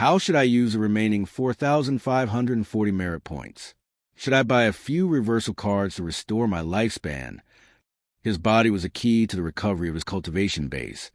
How should I use the remaining 4,540 merit points? Should I buy a few reversal cards to restore my lifespan? His body was a key to the recovery of his cultivation base,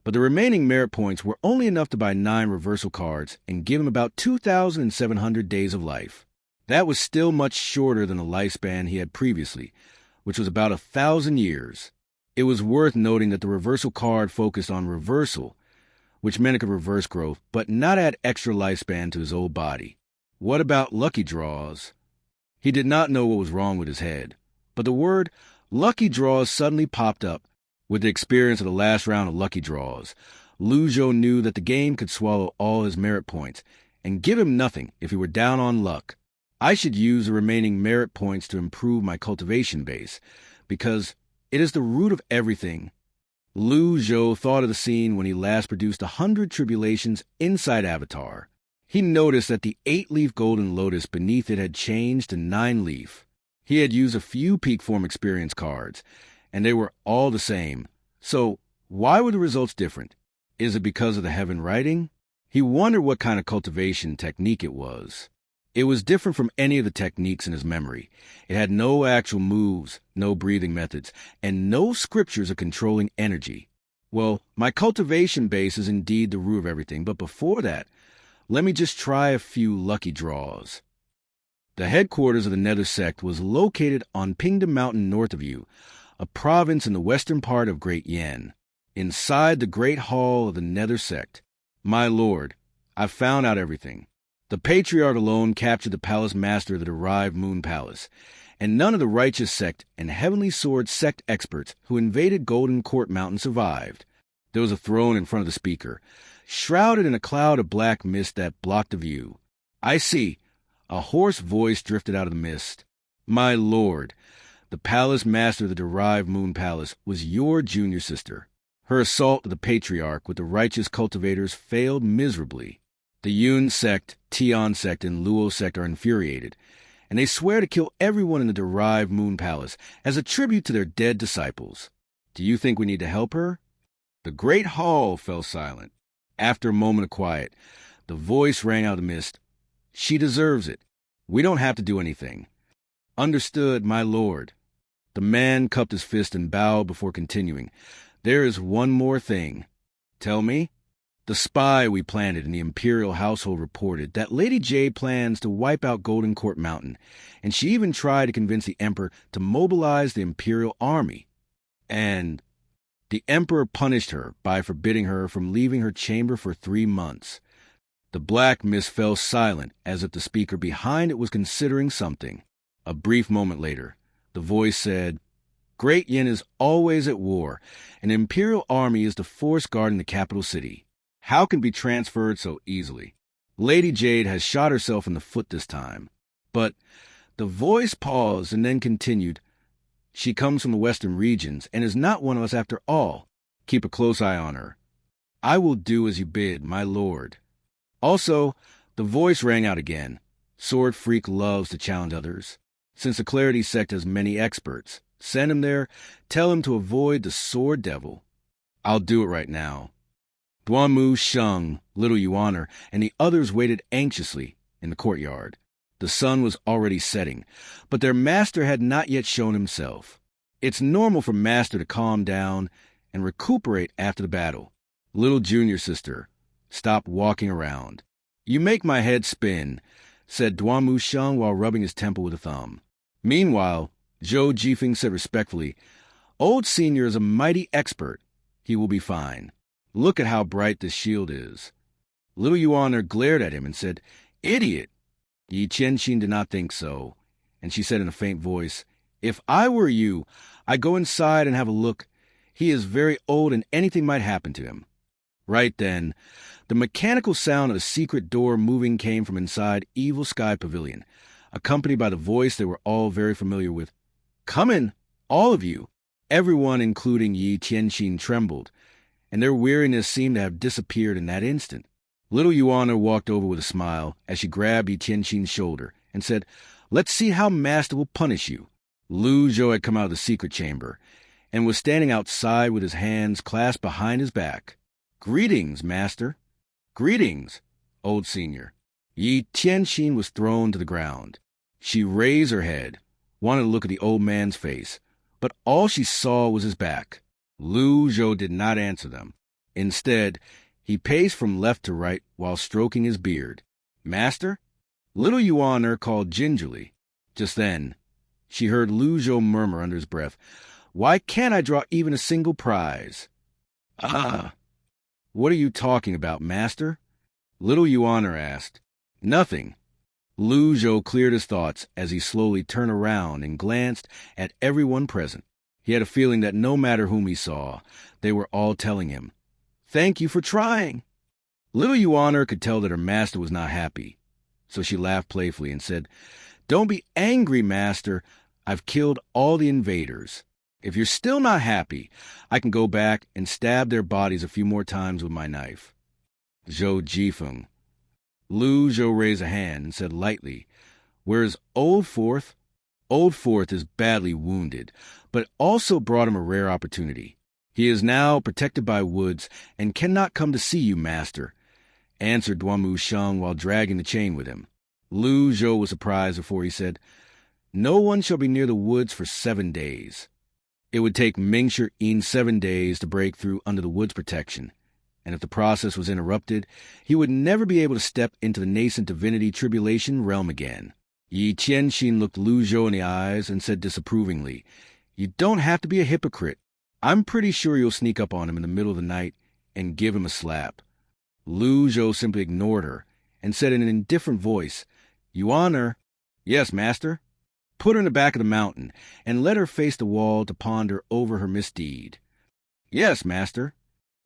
but the remaining merit points were only enough to buy 9 reversal cards and give him about 2,700 days of life. That was still much shorter than the lifespan he had previously, which was about 1,000 years. It was worth noting that the reversal card focused on reversal, which meant it could reverse growth, but not add extra lifespan to his old body. What about lucky draws? He did not know what was wrong with his head, but the word lucky draws suddenly popped up. With the experience of the last round of lucky draws, Zhou knew that the game could swallow all his merit points and give him nothing if he were down on luck. I should use the remaining merit points to improve my cultivation base, because it is the root of everything. Zhou thought of the scene when he last produced 100 tribulations inside Avatar. He noticed that the 8-leaf golden lotus beneath it had changed to 9-leaf. He had used a few peak form experience cards, and they were all the same. So, why were the results different? Is it because of the heaven writing? He wondered what kind of cultivation technique it was. It was different from any of the techniques in his memory. It had no actual moves, no breathing methods, and no scriptures of controlling energy. Well, my cultivation base is indeed the root of everything, but before that, let me just try a few lucky draws. The headquarters of the Nether Sect was located on Pingdom Mountain north of you, a province in the western part of Great Yen. Inside the Great Hall of the Nether Sect, my lord, I've found out everything. The Patriarch alone captured the palace master of the Derived Moon Palace, and none of the Righteous Sect and Heavenly Sword Sect experts who invaded Golden Court Mountain survived. There was a throne in front of the speaker, shrouded in a cloud of black mist that blocked the view. I see. A hoarse voice drifted out of the mist. My lord, the palace master of the Derived Moon Palace was your junior sister. Her assault of the Patriarch with the righteous cultivators failed miserably. The Yun Sect, Tian Sect, and Luo Sect are infuriated, and they swear to kill everyone in the Derived Moon Palace as a tribute to their dead disciples. Do you think we need to help her? The great hall fell silent. After a moment of quiet, the voice rang out of the mist. She deserves it. We don't have to do anything. Understood, my lord. The man cupped his fist and bowed before continuing. There is one more thing. Tell me. The spy we planted in the Imperial household reported that Lady Jade plans to wipe out Golden Court Mountain, and she even tried to convince the Emperor to mobilize the Imperial army. And the Emperor punished her by forbidding her from leaving her chamber for 3 months. The black mist fell silent, as if the speaker behind it was considering something. A brief moment later, the voice said, Great Yin is always at war, and the Imperial army is the force guarding the capital city. How can it be transferred so easily? Lady Jade has shot herself in the foot this time. But the voice paused and then continued, She comes from the western regions and is not one of us after all. Keep a close eye on her. I will do as you bid, my lord. Also, the voice rang out again. Sword Freak loves to challenge others. Since the Clarity Sect has many experts, send him there, tell him to avoid the Sword Devil. I'll do it right now. Duanmu, Sheng, Little Yuaner, and the others waited anxiously in the courtyard. The sun was already setting, but their master had not yet shown himself. It's normal for master to calm down and recuperate after the battle. Little junior sister, stop walking around. You make my head spin, said Duanmu Sheng while rubbing his temple with a thumb. Meanwhile, Zhou Jifeng said respectfully, Old Senior is a mighty expert. He will be fine. Look at how bright this shield is. Little Yuaner glared at him and said, Idiot! Yi Qianxin did not think so, and she said in a faint voice, If I were you, I'd go inside and have a look. He is very old and anything might happen to him. Right then, the mechanical sound of a secret door moving came from inside Evil Sky Pavilion, accompanied by the voice they were all very familiar with. Come in, all of you. Everyone, including Yi Qianxin, trembled, and their weariness seemed to have disappeared in that instant. Little Yuaner walked over with a smile as she grabbed Yi Qianxin's shoulder and said, Let's see how Master will punish you. Zhou had come out of the secret chamber and was standing outside with his hands clasped behind his back. Greetings, Master. Greetings. Old Senior. Yi Tianxin was thrown to the ground. She raised her head, wanted to look at the old man's face, but all she saw was his back. Zhou did not answer them. Instead, he paced from left to right while stroking his beard. Master? Little Yuaner called gingerly. Just then, she heard Zhou murmur under his breath, "Why can't I draw even a single prize?" "Ah! What are you talking about, Master?" Little Yuaner asked. "Nothing." Zhou cleared his thoughts as he slowly turned around and glanced at everyone present. He had a feeling that no matter whom he saw, they were all telling him, "Thank you for trying." Little Yuaner could tell that her master was not happy, so she laughed playfully and said, "Don't be angry, Master. I've killed all the invaders. If you're still not happy, I can go back and stab their bodies a few more times with my knife." Zhou Jifeng. Zhou raised a hand and said lightly, "Where's Old Fourth?" Old Fourth is badly wounded, but also brought him a rare opportunity. He is now protected by woods and cannot come to see you, Master," answered Duanmu Sheng while dragging the chain with him. Zhou was surprised before he said, "No one shall be near the woods for 7 days." It would take Mingshi Yin 7 days to break through under the woods protection, and if the process was interrupted, he would never be able to step into the nascent divinity tribulation realm again. Yi Tianxin looked Zhou in the eyes and said disapprovingly, "You don't have to be a hypocrite. I'm pretty sure you'll sneak up on him in the middle of the night and give him a slap." Zhou simply ignored her and said in an indifferent voice, "Yuaner." "Yes, Master." "Put her in the back of the mountain and let her face the wall to ponder over her misdeed." "Yes, Master."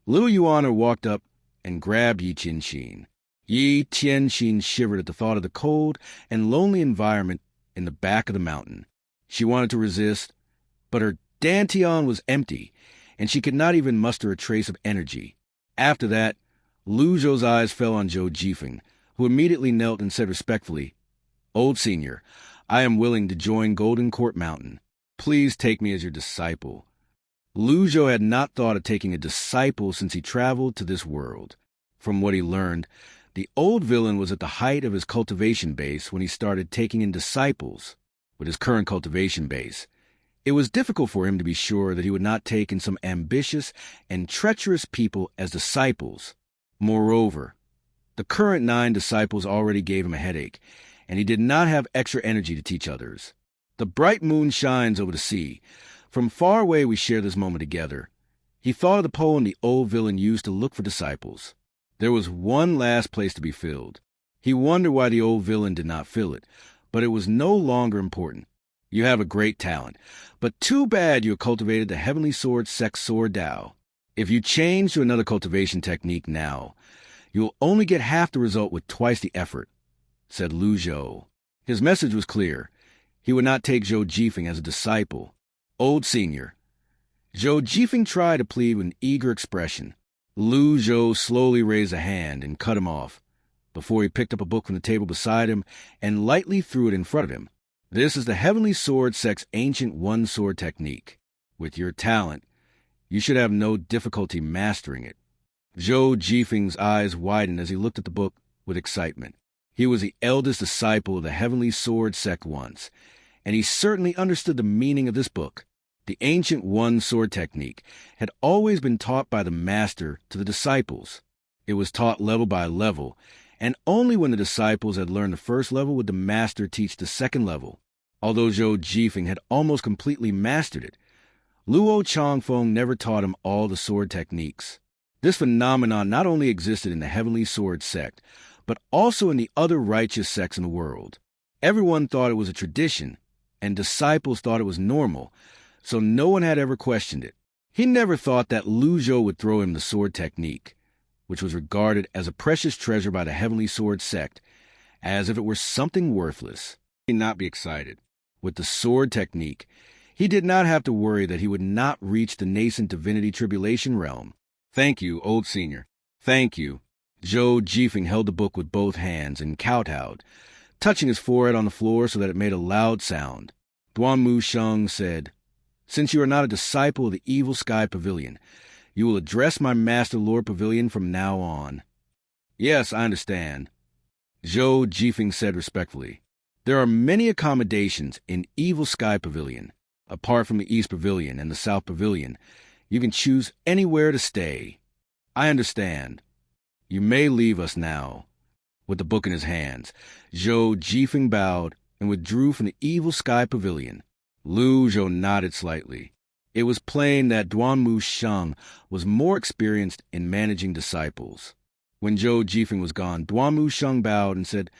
Little Yuaner walked up and grabbed Yi Tianxin. Yi Tianxin shivered at the thought of the cold and lonely environment in the back of the mountain. She wanted to resist, but her dantian was empty, and she could not even muster a trace of energy. After that, Zhou's eyes fell on Zhou Jifeng, who immediately knelt and said respectfully, "Old Senior, I am willing to join Golden Court Mountain. Please take me as your disciple." Zhou had not thought of taking a disciple since he traveled to this world. From what he learned, the old villain was at the height of his cultivation base when he started taking in disciples. With his current cultivation base, it was difficult for him to be sure that he would not take in some ambitious and treacherous people as disciples. Moreover, the current 9 disciples already gave him a headache, and he did not have extra energy to teach others. The bright moon shines over the sea. From far away we share this moment together. He thought of the poem the old villain used to look for disciples. There was one last place to be filled. He wondered why the old villain did not fill it, but it was no longer important. You have a great talent, but too bad you have cultivated the Heavenly Sword Sect Sword Dao. If you change to another cultivation technique now, you will only get half the result with twice the effort," said Zhou. His message was clear. He would not take Zhou Jifeng as a disciple. "Old Senior." Zhou Jifeng tried to plead with an eager expression. Zhou slowly raised a hand and cut him off, before he picked up a book from the table beside him and lightly threw it in front of him. "This is the Heavenly Sword Sect's ancient one-sword technique. With your talent, you should have no difficulty mastering it." Zhou Jifeng's eyes widened as he looked at the book with excitement. He was the eldest disciple of the Heavenly Sword Sect once, and he certainly understood the meaning of this book. The ancient one-sword technique had always been taught by the master to the disciples. It was taught level by level, and only when the disciples had learned the first level would the master teach the second level. Although Zhou Jifeng had almost completely mastered it, Luo Changfeng never taught him all the sword techniques. This phenomenon not only existed in the Heavenly Sword Sect, but also in the other righteous sects in the world. Everyone thought it was a tradition, and disciples thought it was normal, so no one had ever questioned it. He never thought that Zhou would throw him the sword technique, which was regarded as a precious treasure by the Heavenly Sword Sect, as if it were something worthless. He would not be excited. With the sword technique, he did not have to worry that he would not reach the nascent divinity tribulation realm. "Thank you, Old Senior. Thank you." Zhou Jifeng held the book with both hands and kowtowed, touching his forehead on the floor so that it made a loud sound. Duanmu Sheng said, "Since you are not a disciple of the Evil Sky Pavilion, you will address my Master Lord Pavilion from now on." Yes, I understand, Zhou Jifeng said respectfully. There are many accommodations in Evil Sky Pavilion. Apart from the East Pavilion and the South Pavilion, you can choose anywhere to stay. I understand. You may leave us now. With the book in his hands, Zhou Jifeng bowed and withdrew from the Evil Sky Pavilion. Lu Zhou nodded slightly. It was plain that Duanmu Sheng was more experienced in managing disciples. When Zhou Jifeng was gone, Duanmu Sheng bowed and said,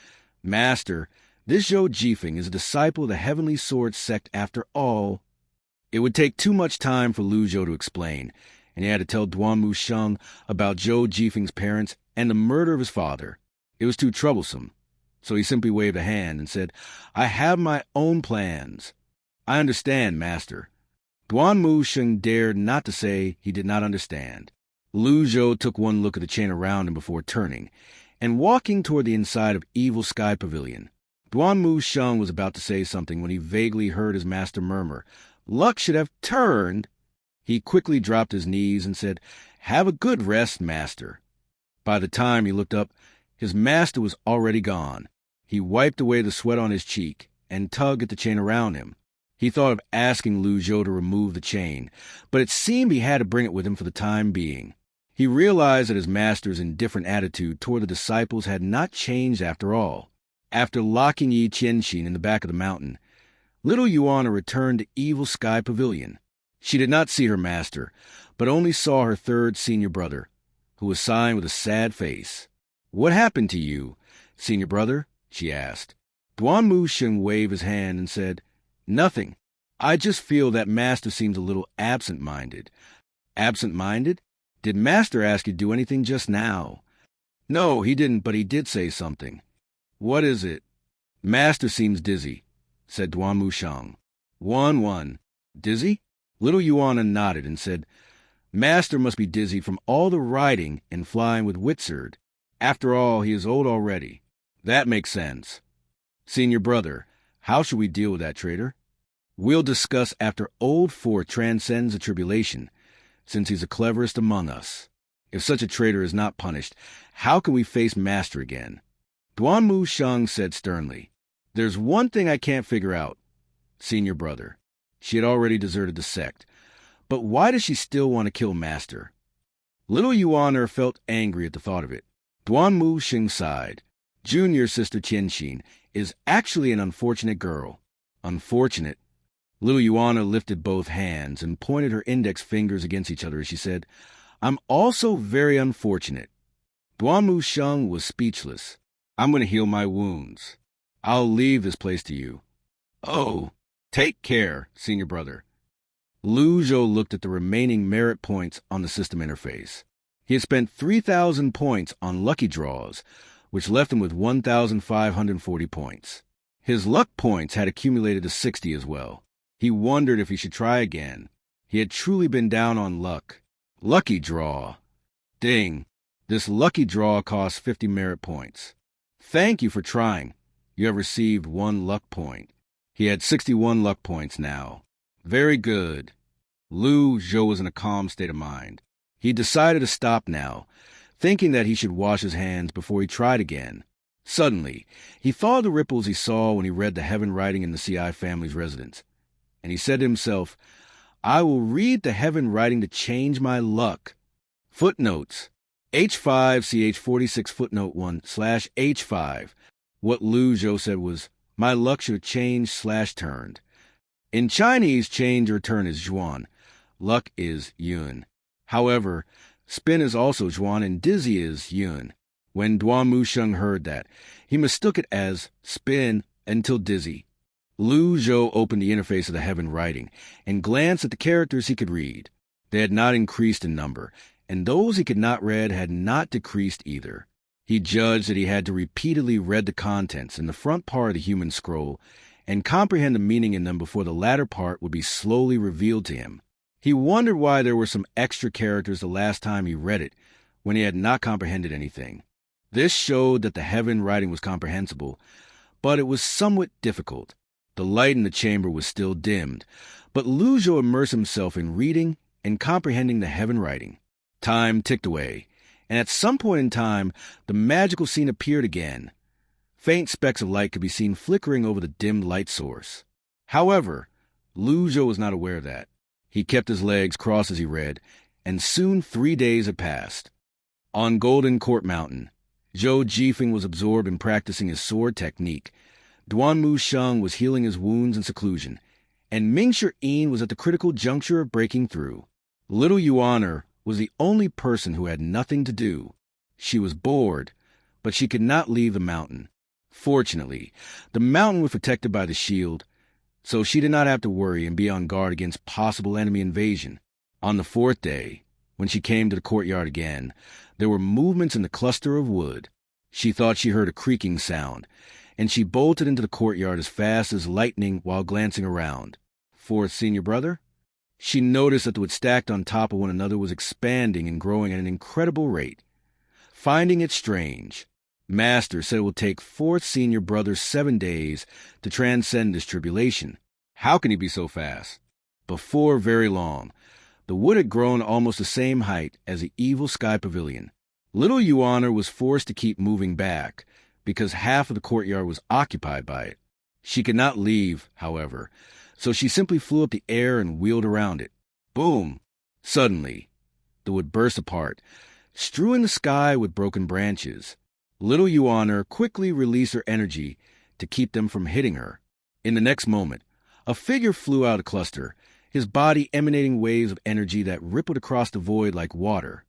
Master, this Zhou Jifeng is a disciple of the Heavenly Sword sect after all. It would take too much time for Lu Zhou to explain, and he had to tell Duanmu Sheng about Zhou Jifeng's parents and the murder of his father. It was too troublesome, so he simply waved a hand and said, I have my own plans. I understand, Master. Duanmu Sheng dared not to say he did not understand. Lu Zhou took one look at the chain around him before turning, and walking toward the inside of Evil Sky Pavilion. Duanmu Sheng was about to say something when he vaguely heard his master murmur, Luck should have turned. He quickly dropped his knees and said, Have a good rest, Master. By the time he looked up, his master was already gone. He wiped away the sweat on his cheek and tugged at the chain around him. He thought of asking Lu Zhou to remove the chain, but it seemed he had to bring it with him for the time being. He realized that his master's indifferent attitude toward the disciples had not changed after all. After locking Yi Qianxin in the back of the mountain, little Yuana returned to Evil Sky Pavilion. She did not see her master, but only saw her third senior brother, who was sighing with a sad face. What happened to you, senior brother? She asked. Duanmu Sheng waved his hand and said, Nothing. I just feel that Master seems a little absent-minded. Absent-minded? Did Master ask you to do anything just now? No, he didn't, but he did say something. What is it? Master seems dizzy, said Duanmu Sheng. 1-1. Dizzy? Little Yuana nodded and said, Master must be dizzy from all the riding and flying with Witzard. After all, he is old already. That makes sense. Senior brother, how should we deal with that traitor? We'll discuss after Old Four transcends the tribulation, since he's the cleverest among us. If such a traitor is not punished, how can we face Master again? Duanmu Sheng said sternly, There's one thing I can't figure out, senior brother. She had already deserted the sect, but why does she still want to kill Master? Little Yuana felt angry at the thought of it. Duanmu Sheng sighed. Junior sister Qianxin is actually an unfortunate girl. Unfortunate? Little Yuana lifted both hands and pointed her index fingers against each other as she said, I'm also very unfortunate. Duanmu Sheng was speechless. I'm going to heal my wounds. I'll leave this place to you. Oh, take care, senior brother. Lu Zhou looked at the remaining merit points on the system interface. He had spent 3,000 points on lucky draws, which left him with 1,540 points. His luck points had accumulated to 60 as well. He wondered if he should try again. He had truly been down on luck. Lucky draw. Ding. This lucky draw costs 50 merit points. Thank you for trying. You have received 1 luck point. He had 61 luck points now. Very good. Lu Zhou was in a calm state of mind. He decided to stop now, thinking that he should wash his hands before he tried again. Suddenly, he thought of the ripples he saw when he read the heaven writing in the CI family's residence, and he said to himself, I will read the heaven writing to change my luck. Footnotes. H5CH46 footnote 1/H5. What Lu Zhou said was, my luck should have changed/turned. In Chinese, change or turn is zhuan. Luck is yun. However, spin is also zhuan and dizzy is yun. When Duanmu Sheng heard that, he mistook it as spin until dizzy. Lu Zhou opened the interface of the heaven writing and glanced at the characters he could read. They had not increased in number, and those he could not read had not decreased either. He judged that he had to repeatedly read the contents in the front part of the human scroll and comprehend the meaning in them before the latter part would be slowly revealed to him. He wondered why there were some extra characters the last time he read it, when he had not comprehended anything. This showed that the heaven writing was comprehensible, but it was somewhat difficult. The light in the chamber was still dimmed, but Lu Zhou immersed himself in reading and comprehending the heaven writing. Time ticked away, and at some point in time, the magical scene appeared again. Faint specks of light could be seen flickering over the dimmed light source. However, Zhou was not aware of that. He kept his legs crossed as he read, and soon 3 days had passed. On Golden Court Mountain, Zhou Jifeng was absorbed in practicing his sword technique. Duanmu Sheng was healing his wounds in seclusion, and Mingshi Yin was at the critical juncture of breaking through. Little Yuaner was the only person who had nothing to do. She was bored, but she could not leave the mountain. Fortunately, the mountain was protected by the shield, so she did not have to worry and be on guard against possible enemy invasion. On the 4th day, when she came to the courtyard again, there were movements in the cluster of wood. She thought she heard a creaking sound, and she bolted into the courtyard as fast as lightning while glancing around. 4th senior brother? She noticed that the wood stacked on top of one another was expanding and growing at an incredible rate. Finding it strange, Master said it will take 4th senior brother 7 days to transcend this tribulation. How can he be so fast? Before very long, the wood had grown almost the same height as the evil sky pavilion. Little Yuaner was forced to keep moving back because half of the courtyard was occupied by it. She could not leave, however, so she simply flew up the air and wheeled around it. Boom! Suddenly, the wood burst apart, strewing the sky with broken branches. Little Yuaner quickly released her energy to keep them from hitting her. In the next moment, a figure flew out of the cluster, his body emanating waves of energy that rippled across the void like water.